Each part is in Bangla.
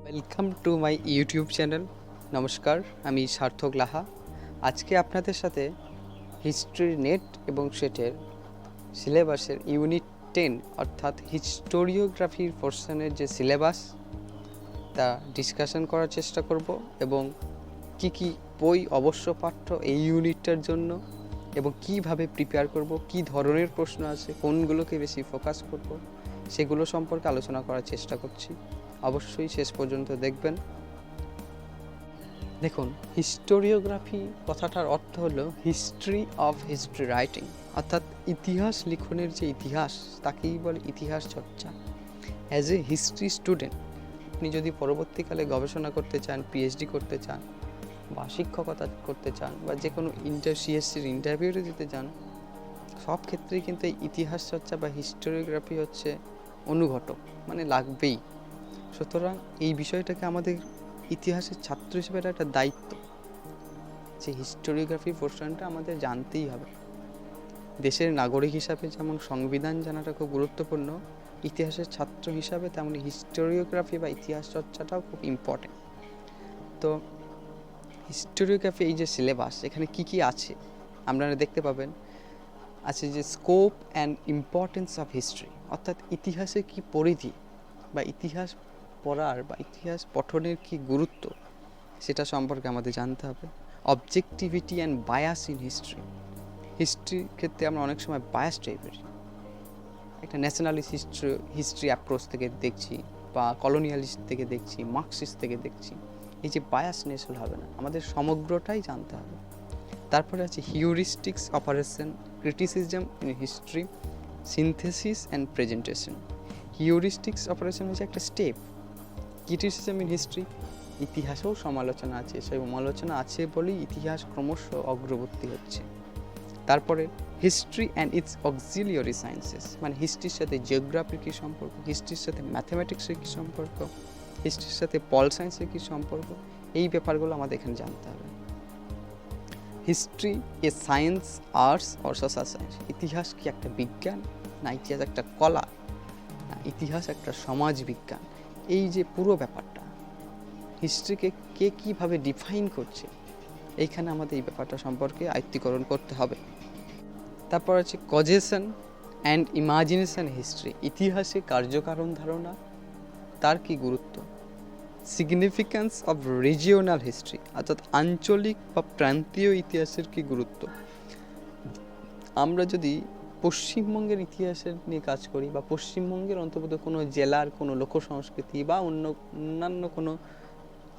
Welcome to my YouTube channel. নমস্কার, আমি সার্থক লাহা। আজকে আপনাদের সাথে হিস্ট্রির নেট এবং সেটের সিলেবাসের ইউনিট 10 অর্থাৎ হিস্টোরিওগ্রাফির পোর্শনের যে সিলেবাস তা ডিসকাশন করার চেষ্টা করব এবং কি কি বই অবশ্য পাঠ্য এই ইউনিটটার জন্য এবং কিভাবে প্রিপেয়ার করব, কি ধরনের প্রশ্ন আছে, কোনগুলোকে বেশি ফোকাস করব, সেগুলো সম্পর্কে আলোচনা করার চেষ্টা করছি। অবশ্যই শেষ পর্যন্ত দেখবেন। দেখুন, হিস্টোরিওগ্রাফি কথাটার অর্থ হলো হিস্ট্রি অফ হিস্ট্রি রাইটিং, অর্থাৎ ইতিহাস লিখনের যে ইতিহাস তাকেই বলে ইতিহাস চর্চা। অ্যাজ এ হিস্ট্রি স্টুডেন্ট আপনি যদি পরবর্তীকালে গবেষণা করতে চান, পিএইচডি করতে চান বা শিক্ষকতা করতে চান বা যে কোনো সিএসসির ইন্টারভিউতে দিতে চান, সব ক্ষেত্রেই কিন্তু এই ইতিহাস চর্চা বা হিস্টোরিওগ্রাফি হচ্ছে অনুঘটক, মানে লাগবেই। সুতরাং এই বিষয়টাকে আমাদের ইতিহাসের ছাত্র হিসেবে একটা দায়িত্ব যে হিস্টোরিওগ্রাফি পোর্শনটা আমাদের জানতেই হবে। দেশের নাগরিক হিসাবে যেমন সংবিধান জানাটা খুব গুরুত্বপূর্ণ, ইতিহাসের ছাত্র হিসাবে তেমনি হিস্টোরিওগ্রাফি বা ইতিহাস চর্চাটাও খুব ইম্পর্টেন্ট। তো হিস্টোরিওগ্রাফি এই যে সিলেবাস, এখানে কি কি আছে আপনারা দেখতে পাবেন। আছে যে scope and importance of history, অর্থাৎ ইতিহাসের কি পরিধি বা ইতিহাস পড়ার বা ইতিহাস পঠনের কি গুরুত্ব সেটা সম্পর্কে আমাদের জানতে হবে। Objectivity and bias in history, হিস্ট্রির ক্ষেত্রে আমরা অনেক সময় বায়াস টাইপের একটা ন্যাশনালিস্ট হিস্ট্রি অ্যাপ্রোচ থেকে দেখছি বা কলোনিয়ালিস্ট থেকে দেখছি, মার্কসিস্ট থেকে দেখছি। এই যে বায়াসনেস হবে না, আমাদের সমগ্রটাই জানতে হবে। তারপরে আছে heuristics operation, criticism in history, synthesis and presentation. Heuristics operation হচ্ছে একটা স্টেপ। ক্রিটিসিজম ইন হিস্ট্রি, ইতিহাসেও সমালোচনা আছে, সেই সমালোচনা আছে বলেই ইতিহাস ক্রমশ অগ্রগতি হচ্ছে। তারপরে history and it's auxiliary sciences, মানে হিস্ট্রির সাথে জিওগ্রাফির কী সম্পর্ক, হিস্ট্রির সাথে ম্যাথামেটিক্সের কী সম্পর্ক, হিস্ট্রির সাথে পল সায়েন্সের কী সম্পর্ক, এই ব্যাপারগুলো আমাদের এখানে জানতে হবে। History a science, arts or social science, ইতিহাস কি একটা বিজ্ঞান না ইতিহাস একটা কলা না ইতিহাস একটা সমাজ বিজ্ঞান। এই যে পুরো ব্যাপারটা হিস্ট্রিকে কে কীভাবে ডিফাইন করছে, এইখানে আমাদের এই ব্যাপারটা সম্পর্কে আয়ত্তীকরণ করতে হবে। তারপর আছে কজেশন অ্যান্ড ইমাজিনেশন হিস্ট্রি, ইতিহাসে কার্যকারণ ধারণা তার কি গুরুত্ব। সিগনিফিক্যান্স অফ রিজিওনাল হিস্ট্রি, অর্থাৎ আঞ্চলিক বা প্রান্তীয় ইতিহাসের কি গুরুত্ব। আমরা যদি পশ্চিমবঙ্গের ইতিহাসের নিয়ে কাজ করি বা পশ্চিমবঙ্গের অন্তর্গত কোনো জেলার কোনো লোকসংস্কৃতি বা অন্যান্য কোনো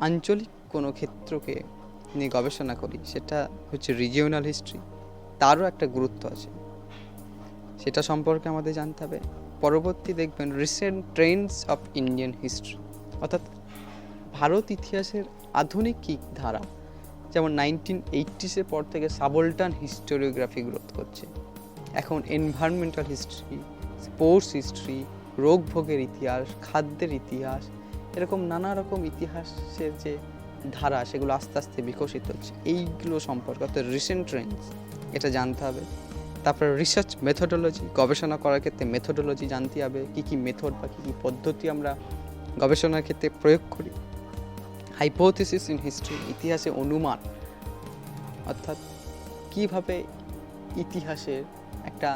আঞ্চলিক কোনো ক্ষেত্রকে নিয়ে গবেষণা করি, সেটা হচ্ছে রিজিওনাল হিস্ট্রি, তারও একটা গুরুত্ব আছে, সেটা সম্পর্কে আমাদের জানতে হবে। পরবর্তী দেখবেন recent Trends of Indian history, অর্থাৎ ভারত ইতিহাসের আধুনিক কী ধারা, যেমন 1980s পর থেকে সাবল্টান হিস্টোরিওগ্রাফি গ্রোথ করছে। এখন এনভায়রনমেন্টাল হিস্ট্রি, স্পোর্টস হিস্ট্রি, রোগ ভোগের ইতিহাস, খাদ্যের ইতিহাস, এরকম নানা রকম ইতিহাসের যে ধারা সেগুলো আস্তে আস্তে বিকশিত হচ্ছে। এইগুলো সম্পর্কে অর্থাৎ রিসেন্ট ট্রেন্ডস এটা জানতে হবে। তারপরে রিসার্চ মেথোডোলজি, গবেষণা করার ক্ষেত্রে মেথোডোলজি জানতে হবে, কী কী মেথড বা কী কী পদ্ধতি আমরা গবেষণার ক্ষেত্রে প্রয়োগ করি। হাইপোথিসিস ইন হিস্ট্রি, ইতিহাসে অনুমান, অর্থাৎ কীভাবে ইতিহাসের একটা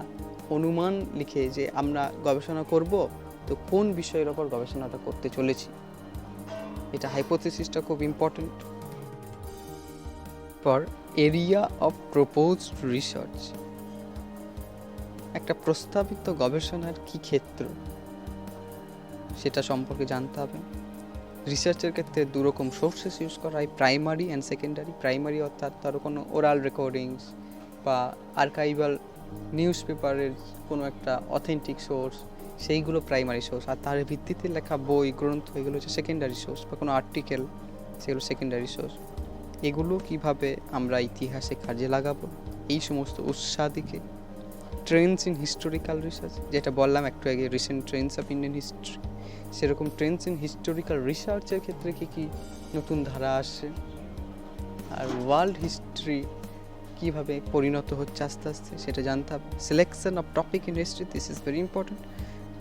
অনুমান লিখে যে আমরা গবেষণা করব, তো কোন বিষয়ের ওপর গবেষণাটা করতে চলেছি, এটা হাইপোথিসিসটা খুব ইম্পর্টেন্ট। পর এরিয়া অফ প্রপোজড রিসার্চ, একটা প্রস্তাবিত গবেষণার কী ক্ষেত্র সেটা সম্পর্কে জানতে হবে। রিসার্চের ক্ষেত্রে দুরকম সোর্সেস ইউজ করা হয়, প্রাইমারি অ্যান্ড সেকেন্ডারি। প্রাইমারি অর্থাৎ তার কোনো ওরাল রেকর্ডিংস বা আর্কাইভাল নিউজ পেপারের কোনো একটা অথেন্টিক সোর্স, সেইগুলো প্রাইমারি সোর্স। আর তার ভিত্তিতে লেখা বই গ্রন্থ এগুলো হচ্ছে সেকেন্ডারি সোর্স, বা কোনো আর্টিকেল সেগুলো সেকেন্ডারি সোর্স। এগুলো কিভাবে আমরা ইতিহাসে কাজে লাগাবো, এই সমস্ত উৎসাদিকে ট্রেন্ডস ইন হিস্টোরিক্যাল রিসার্চ, যেটা বললাম একটু আগে recent Trends of Indian history, সেরকম ট্রেন্ডস ইন হিস্টোরিক্যাল রিসার্চের ক্ষেত্রে কী কী নতুন ধারা আসছে, আর ওয়ার্ল্ড হিস্ট্রি কীভাবে পরিণত হচ্ছে আস্তে আস্তে সেটা জানতে হবে। Selection of topic in history, this is very important,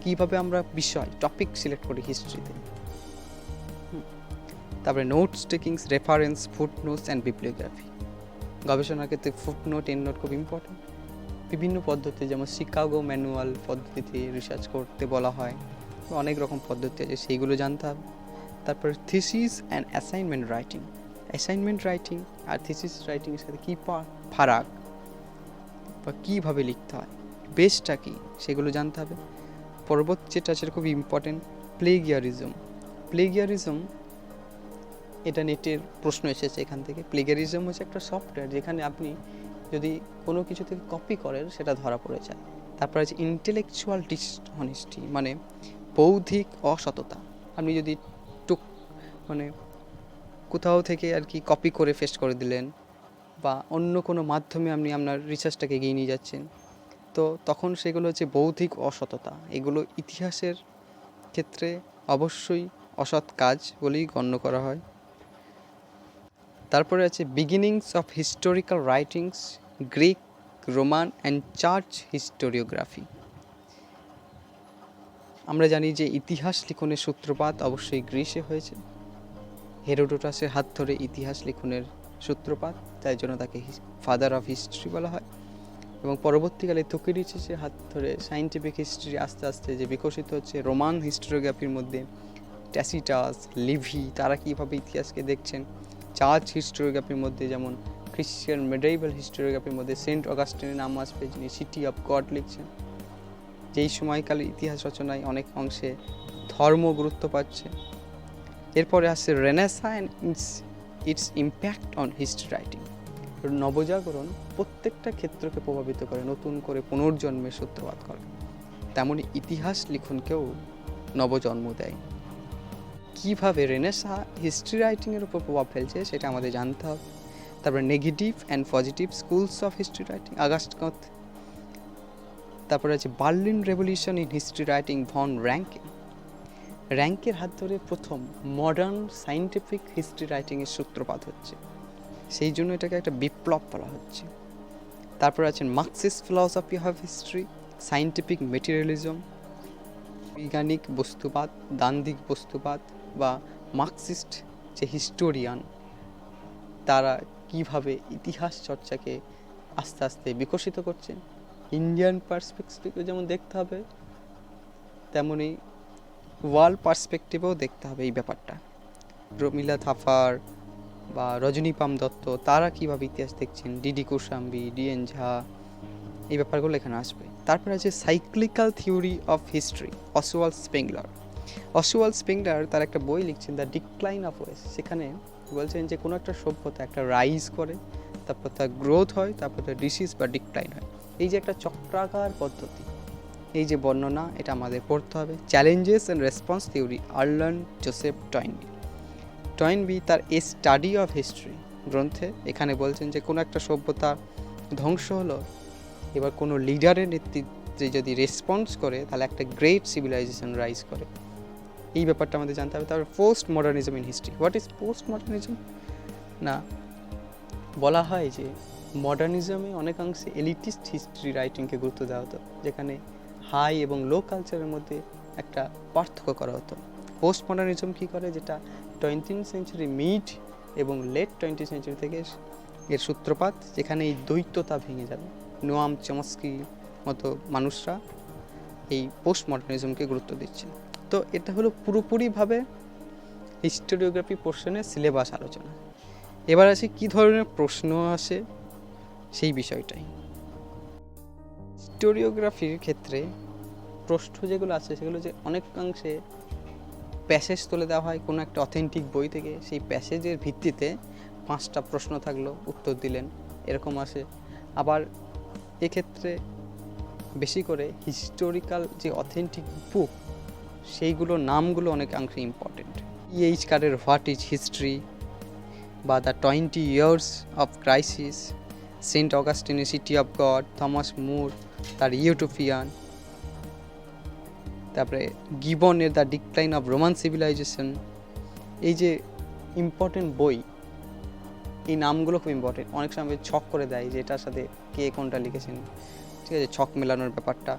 কীভাবে আমরা বিষয় টপিক সিলেক্ট করি হিস্ট্রিতে। তারপরে notes takings, reference, footnotes and bibliography. গবেষণার ক্ষেত্রে ফুটনোট, এন্ডনোট খুব ইম্পর্টেন্ট। বিভিন্ন পদ্ধতি, যেমন শিকাগো ম্যানুয়াল পদ্ধতিতে রিসার্চ করতে বলা হয়, অনেক রকম পদ্ধতি আছে, সেইগুলো জানতে হবে। তারপরে thesis and assignment writing. Assignment writing আর থিসিস রাইটিংয়ের সাথে কী ফারাক বা কীভাবে লিখতে হয়, বেসটা কী, সেগুলো জানতে হবে। পরবর্তী যেটা আছে খুব ইম্পর্টেন্ট, প্লেগিয়ারিজম। প্লেগিয়ারিজম, এটা নেটের প্রশ্ন এসেছে এখান থেকে। প্লেগিয়ারিজম হচ্ছে একটা সফটওয়্যার যেখানে আপনি যদি কোনো কিছু থেকে কপি করেন সেটা ধরা পড়ে যায়। তারপর আছে ইন্টেলেকচুয়াল ডিসঅনেস্টি, মানে বৌদ্ধিক অসততা। আপনি যদি মানে কোথাও থেকে আর কি কপি করে পেস্ট করে দিলেন, বা অন্য কোনো মাধ্যমে আপনি আপনার রিসার্চটাকে এগিয়ে নিয়ে যাচ্ছেন, তো তখন সেগুলো হচ্ছে বৌদ্ধিক অসততা। এগুলো ইতিহাসের ক্ষেত্রে অবশ্যই অসৎ কাজ বলেই গণ্য করা হয়। তারপরে আছে beginnings of historical writings, Greek, Roman and church historiography. আমরা জানি যে ইতিহাস লিখনের সূত্রপাত অবশ্যই গ্রিসে হয়েছে। হেরোডোটাসের হাত ধরে ইতিহাস লিখনের সূত্রপাত, তাই জন্য তাকে ফাদার অফ হিস্ট্রি বলা হয়। এবং পরবর্তীকালে তুকিডিডিসের হাত ধরে সায়েন্টিফিক হিস্ট্রি আস্তে আস্তে যে বিকশিত হচ্ছে রোমান হিস্টোরিওগ্রাফির মধ্যে ট্যাসিটাস, লিভি, তারা কীভাবে ইতিহাসকে দেখছেন। চার্চ হিস্টোরিওগ্রাফির মধ্যে যেমন খ্রিশ্চান মেডাইভাল হিস্টোরিওগ্রাফির মধ্যে সেন্ট অগাস্টিনের নাম আসবে, যিনি সিটি অফ গড লিখছেন। যেই সময়কালে ইতিহাস রচনায় অনেক অংশে ধর্ম গুরুত্ব পাচ্ছে। এরপরে আসছে renaissance and its impact on history writing. নবজাগরণ প্রত্যেকটা ক্ষেত্রকে প্রভাবিত করে, নতুন করে পুনর্জন্মের সূত্রপাত করে। তেমনই ইতিহাস লিখনকেও নবজন্ম দেয়। কীভাবে রেনেসা হিস্ট্রি রাইটিংয়ের উপর প্রভাব ফেলছে সেটা আমাদের জানতে হবে। তারপরে negative and positive schools of history writing, Auguste Comte. তারপরে আছে Berlin revolution in history writing, von Ranke. র্যাঙ্কের হাত ধরে প্রথম মডার্ন সায়েন্টিফিক হিস্ট্রি রাইটিংয়ের সূত্রপাত হচ্ছে, সেই জন্য এটাকে একটা বিপ্লব বলা হচ্ছে। তারপর আছেন Marxist philosophy of history, scientific materialism, বৈজ্ঞানিক বস্তুবাদ, দান্দিক বস্তুবাদ বা মার্কসিস্ট যে হিস্টোরিয়ান, তারা কিভাবে ইতিহাস চর্চাকে আস্তে আস্তে বিকশিত করছেন। ইন্ডিয়ান পার্সপেক্টিভে যেমন দেখতে হবে, তেমনি ওয়ার্ল্ড পার্সপেক্টিভেও দেখতে হবে এই ব্যাপারটা। রমিলা থাপার বা রজনীপাম দত্ত, তারা কীভাবে ইতিহাস দেখছেন, ডিডি কোশাম্বী, ডিএন ঝা, এই ব্যাপারগুলো এখানে আসবে। তারপর আছে cyclical theory of history, Oswald Spengler. Oswald Spengler তার একটা বই লিখছেন, দ্য ডিক্লাইন অফ ওয়েস্ট। সেখানে বলছেন যে কোনো একটা সভ্যতা একটা রাইজ করে, তারপর তার গ্রোথ হয়, তারপর তার ডিসিজ বা ডিক্লাইন হয়। এই যে একটা চক্রাকার পদ্ধতি, এই যে বর্ণনা, এটা আমাদের পড়তে হবে। Challenges and response theory, Arnold Joseph Toynbee. Toynbee তার এ স্টাডি অফ হিস্ট্রি গ্রন্থে এখানে বলছেন যে কোনো একটা সভ্যতা ধ্বংস হলো, এবার কোনো লিডারের নেতৃত্বে যদি রেসপন্স করে, তাহলে একটা গ্রেট সিভিলাইজেশন রাইজ করে। এই ব্যাপারটা আমাদের জানতে হবে। তারপর post modernism in history. What is post modernism? না, বলা হয় যে মডার্নিজমে অনেকাংশে এলিটিস্ট হিস্ট্রি রাইটিংকে গুরুত্ব দেওয়া হতো, যেখানে হাই এবং লো কালচারের মধ্যে একটা পার্থক্য করা হতো। পোস্ট মডার্নিজম কী করে, যেটা 20th সেঞ্চুরি মিড এবং লেট 20th সেঞ্চুরি থেকে এর সূত্রপাত, যেখানে এই দ্বৈততা ভেঙে যাবে। নোয়াম চমস্কি মতো মানুষরা এই পোস্ট মডার্নিজমকে গুরুত্ব দিচ্ছে। তো এটা হলো পুরোপুরিভাবে হিস্টোরিওগ্রাফি পোর্শনের সিলেবাস আলোচনা। এবার আসি কী ধরনের প্রশ্ন আসে সেই বিষয়টাই। হিস্টোরিওগ্রাফির ক্ষেত্রে প্রশ্ন যেগুলো আছে সেগুলো যে অনেকাংশে প্যাসেজ তুলে দেওয়া হয় কোনো একটা অথেন্টিক বই থেকে, সেই প্যাসেজের ভিত্তিতে 5টা প্রশ্ন থাকলো, উত্তর দিলেন, এরকম আসে। আবার এক্ষেত্রে বেশি করে হিস্টোরিক্যাল যে অথেন্টিক বুক, সেইগুলোর নামগুলো অনেকাংশে ইম্পর্টেন্ট। EH কারের হোয়াট ইজ হিস্ট্রি, বা the 20 years of crisis, Saint অগাস্টিনের city of God, Thomas More তার ইউটোপিয়ান, তারপরে গিবনের the decline of Roman civilization. এই যে ইম্পর্টেন্ট বই, এই নামগুলো খুব ইম্পর্টেন্ট। অনেক সময় ছক করে দেয় যে এটার সাথে কে কোনটা লিখেছেন, ঠিক আছে, ছক মেলানোর ব্যাপারটা।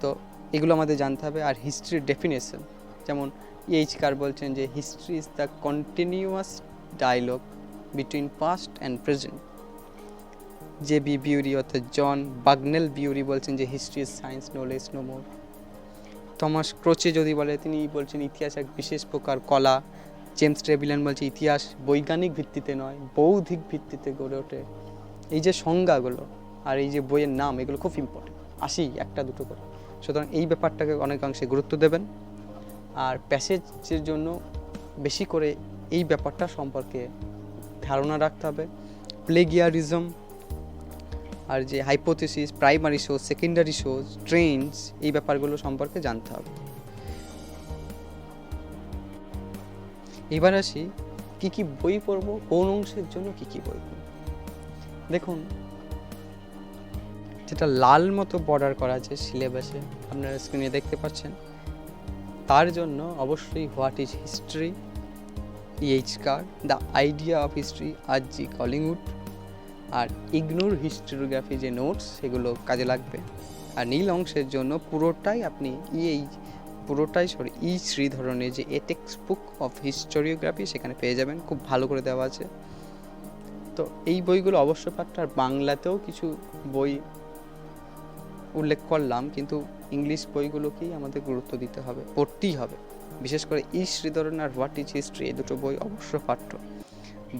তো এগুলো আমাদের জানতে হবে। আর হিস্ট্রির ডেফিনেশন, যেমন এইচ কার বলছেন যে history is the continuous dialogue between past and present. J B Bury অর্থাৎ জন বাগনেল বিউরি বলছেন যে history is science, no less no more. Thomas Croce যদি বলে, তিনি বলছেন ইতিহাস এক বিশেষ প্রকার কলা। জেমস ট্রেভিলেন বলছে ইতিহাস বৈজ্ঞানিক ভিত্তিতে নয়, বৌদ্ধিক ভিত্তিতে গড়ে ওঠে। এই যে সংজ্ঞাগুলো আর এই যে বইয়ের নাম, এগুলো খুব ইম্পর্টেন্ট, আসি একটা দুটো করে। সুতরাং এই ব্যাপারটাকে অনেকাংশে গুরুত্ব দেবেন, আর প্যাসেজের জন্য বেশি করে এই ব্যাপারটা সম্পর্কে ধারণা রাখতে হবে। প্লেগিয়ারিজম আর যে hypothesis, primary source, secondary source, Trends, এই ব্যাপারগুলো সম্পর্কে জানতে হবে। এবার আসি কি কি বই পড়ব, কোন অংশের জন্য কি কি বই পড়ব। দেখুন, যেটা লাল মতো বর্ডার করা আছে সিলেবাসে, আপনারা স্ক্রিনে দেখতে পাচ্ছেন, তার জন্য অবশ্যই what is history, EH Carr, the idea of history, R G Collingwood, আর ইগনোর হিস্টোরিওগ্রাফি যে নোটস, সেগুলো কাজে লাগবে। আর নীল অংশের জন্য পুরোটাই আপনি ই শ্রীধরনের যে টেক্সট বুক অফ হিস্টোরিওগ্রাফি সেখানে পেয়ে যাবেন, খুব ভালো করে দেওয়া আছে। তো এই বইগুলো অবশ্য পাঠ্য, আর বাংলাতেও কিছু বই উল্লেখ করলাম, কিন্তু ইংলিশ বইগুলোকেই আমাদের গুরুত্ব দিতে হবে, পড়তেই হবে। বিশেষ করে ই শ্রীধরন আর হোয়াট ইজ হিস্ট্রি, এই দুটো বই অবশ্য পাঠ্য।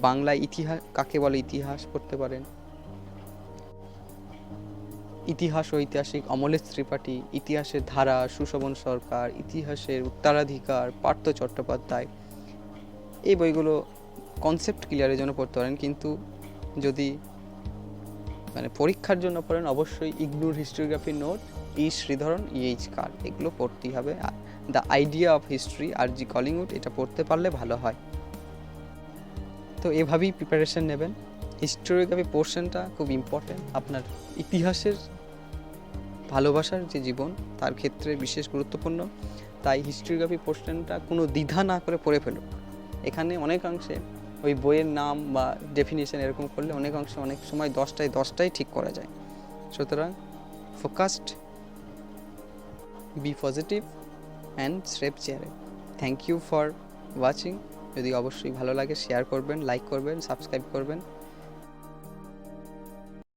বাংলা ইতিহাস কাকে বলে ইতিহাস পড়তে পারেন, ইতিহাস ও ঐতিহাসিক অমলেশ ত্রিপাঠী, ইতিহাসের ধারা সুশোভন সরকার, ইতিহাসের উত্তরাধিকার পার্থ চট্টোপাধ্যায়, এই বইগুলো কনসেপ্ট ক্লিয়ারের জন্য পড়তে পারেন। কিন্তু যদি পরীক্ষার জন্য পড়েন, অবশ্যই ইগনোর historiography note, E Sreedharan, EH Carr, এগুলো পড়তেই হবে। আর the idea of history, R G Collingwood, এটা পড়তে পারলে ভালো হয়। তো এভাবেই প্রিপারেশন নেবেন। হিস্টোরিওগ্রাফি পোর্শনটা খুব ইম্পর্টেন্ট, আপনার ইতিহাসের ভালোবাসার যে জীবন, তার ক্ষেত্রে বিশেষ গুরুত্বপূর্ণ। তাই হিস্টোরিওগ্রাফি পোর্শনটা কোনো দ্বিধা না করে পড়ে ফেলুন। এখানে অনেকাংশে ওই বইয়ের নাম বা ডেফিনেশন এরকম করলে অনেকাংশে অনেক সময় 10টায় ঠিক করা যায়। সুতরাং focused, be positive and step চেয়ারে। Thank you for watching. যদি অবশ্যই ভালো লাগে শেয়ার করবেন, লাইক করবেন, সাবস্ক্রাইব করবেন।